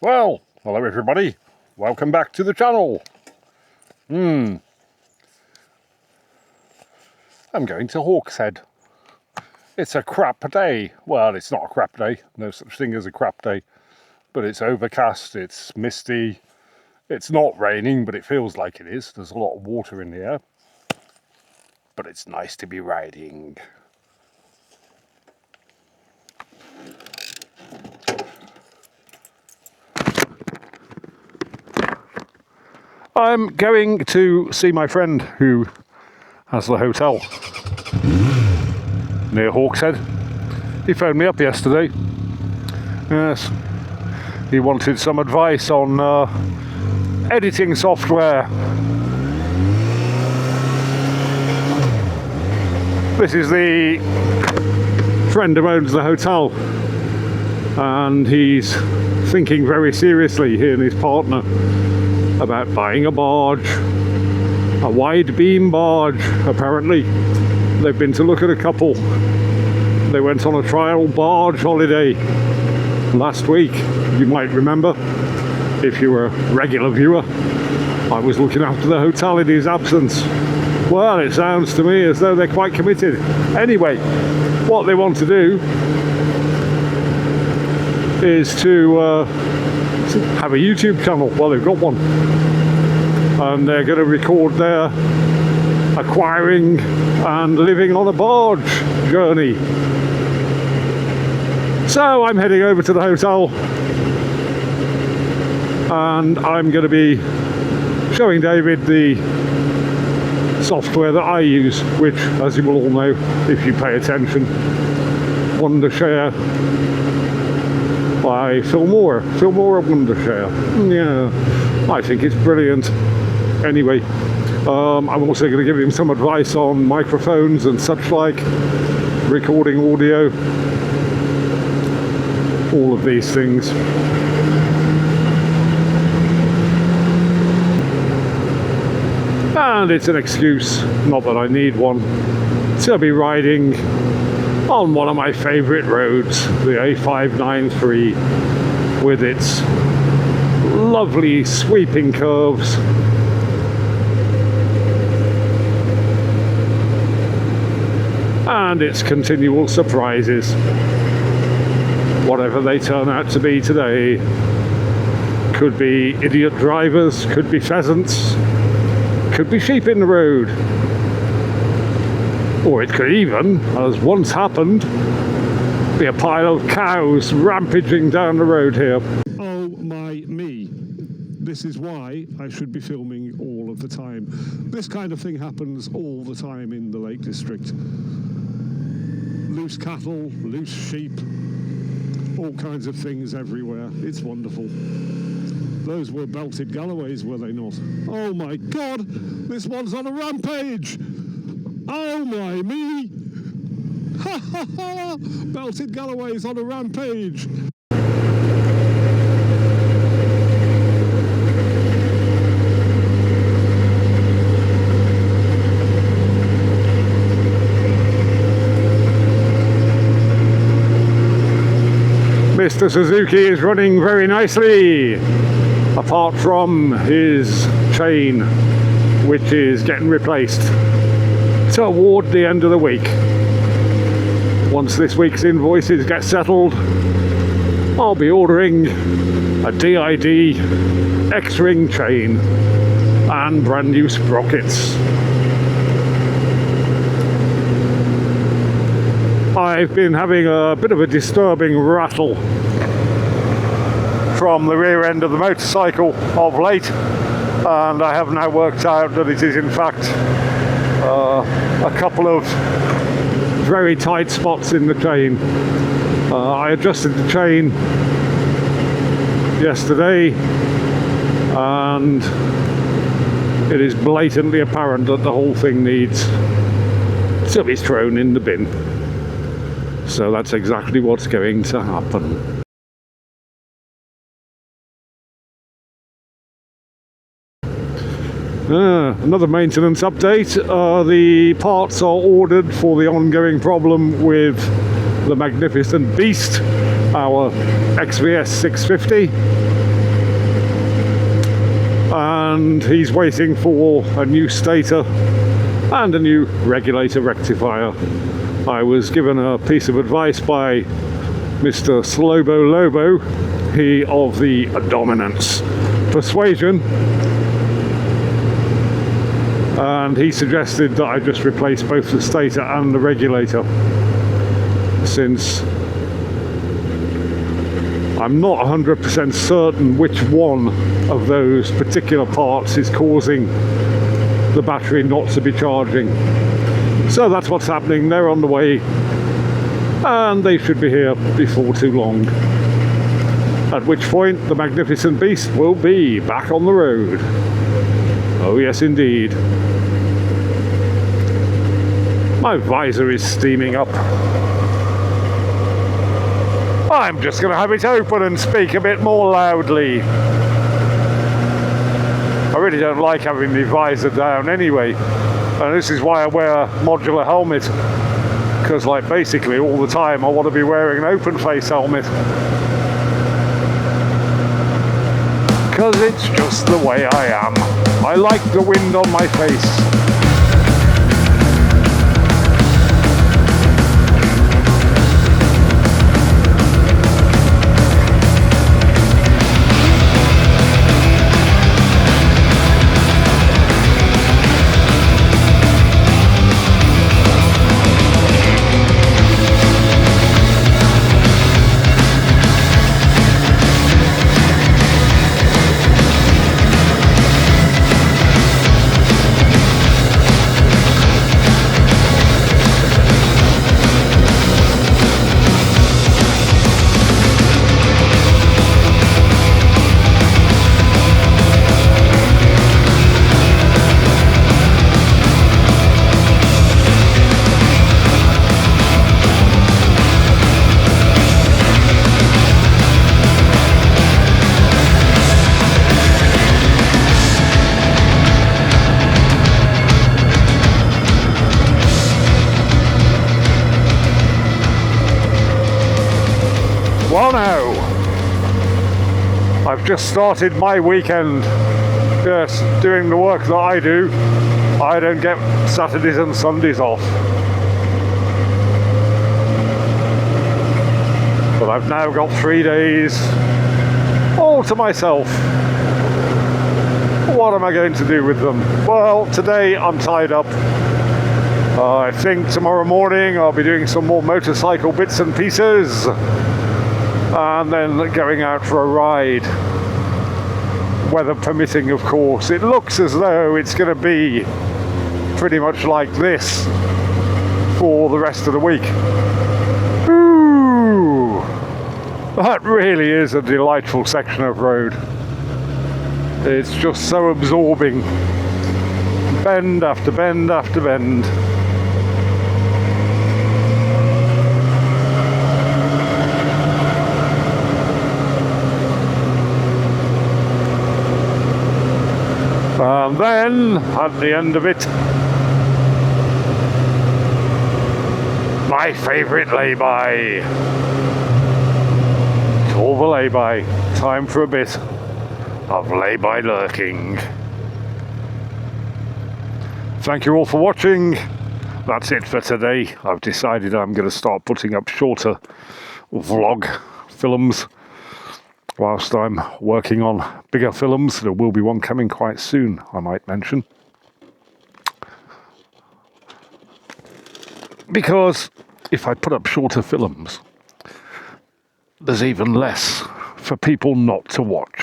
Well, hello everybody. Welcome back to the channel. I'm going to Hawkshead. It's a crap day. Well, it's not a crap day. No such thing as a crap day. But it's overcast, it's misty. It's not raining, but it feels like it is. There's a lot of water in the air. But it's nice to be riding. I'm going to see my friend who has the hotel near Hawkshead. He phoned me up yesterday. Yes, he wanted some advice on editing software. This is the friend who owns the hotel, and he's thinking very seriously, he and his partner, about buying a barge, a wide beam barge. Apparently they've been to look at a couple. They went on a trial barge holiday last week. You might remember, if you were a regular viewer, I was looking after the hotel in his absence. Well, it sounds to me as though they're quite committed. Anyway, what they want to do is to have a YouTube channel. Well, they've got one, and they're going to record their acquiring and living on a barge journey. So I'm heading over to the hotel, and I'm going to be showing David the software that I use, which, as you will all know if you pay attention, Wondershare by Fillmore Wondershare. Yeah, I think it's brilliant. Anyway, I'm also going to give him some advice on microphones and such like, recording audio, all of these things. And it's an excuse, not that I need one, to be riding on one of my favourite roads, the A593, with its lovely sweeping curves. And its continual surprises, whatever they turn out to be today. Could be idiot drivers, could be pheasants, could be sheep in the road. Or it could even, as once happened, be a pile of cows rampaging down the road here. Oh my me. This is why I should be filming all of the time. This kind of thing happens all the time in the Lake District. Loose cattle, loose sheep, all kinds of things everywhere. It's wonderful. Those were belted Galloways, were they not? Oh my God, this one's on a rampage! Oh my me! Ha ha ha! Belted Galloways on a rampage! Mr. Suzuki is running very nicely, apart from his chain, which is getting replaced toward the end of the week. Once this week's invoices get settled, I'll be ordering a DID X-ring chain and brand new sprockets. I've been having a bit of a disturbing rattle from the rear end of the motorcycle of late, and I have now worked out that it is in fact a couple of very tight spots in the chain. I adjusted the chain yesterday, and it is blatantly apparent that the whole thing needs to be thrown in the bin. So that's exactly what's going to happen. Another maintenance update. The parts are ordered for the ongoing problem with the magnificent beast, our XVS 650. and he's waiting for a new stator and a new regulator rectifier. I was given a piece of advice by Mr. Slobo Lobo, he of the Dominance Persuasion, and he suggested that I just replace both the stator and the regulator, since I'm not 100% certain which one of those particular parts is causing the battery not to be charging. So that's what's happening. They're on the way, and they should be here before too long, at which point the magnificent beast will be back on the road. Oh yes indeed. My visor is steaming up. I'm just going to have it open and speak a bit more loudly. I really don't like having the visor down anyway, and this is why I wear a modular helmet, because like basically all the time I want to be wearing an open face helmet, because it's just the way I am. I like the wind on my face. Well now, I've just started my weekend. Yes, doing the work that I do, I don't get Saturdays and Sundays off. But I've now got 3 days all to myself. What am I going to do with them? Well, today I'm tied up. I think tomorrow morning I'll be doing some more motorcycle bits and pieces, and then going out for a ride, weather permitting of course. It looks as though it's going to be pretty much like this for the rest of the week. Ooh, that really is a delightful section of road. It's just so absorbing, bend after bend after bend. And then, at the end of it, my favourite lay-by. It's all the lay-by. Time for a bit of lay-by lurking. Thank you all for watching. That's it for today. I've decided I'm going to start putting up shorter vlog films whilst I'm working on bigger films. There will be one coming quite soon, I might mention. Because if I put up shorter films, there's even less for people not to watch.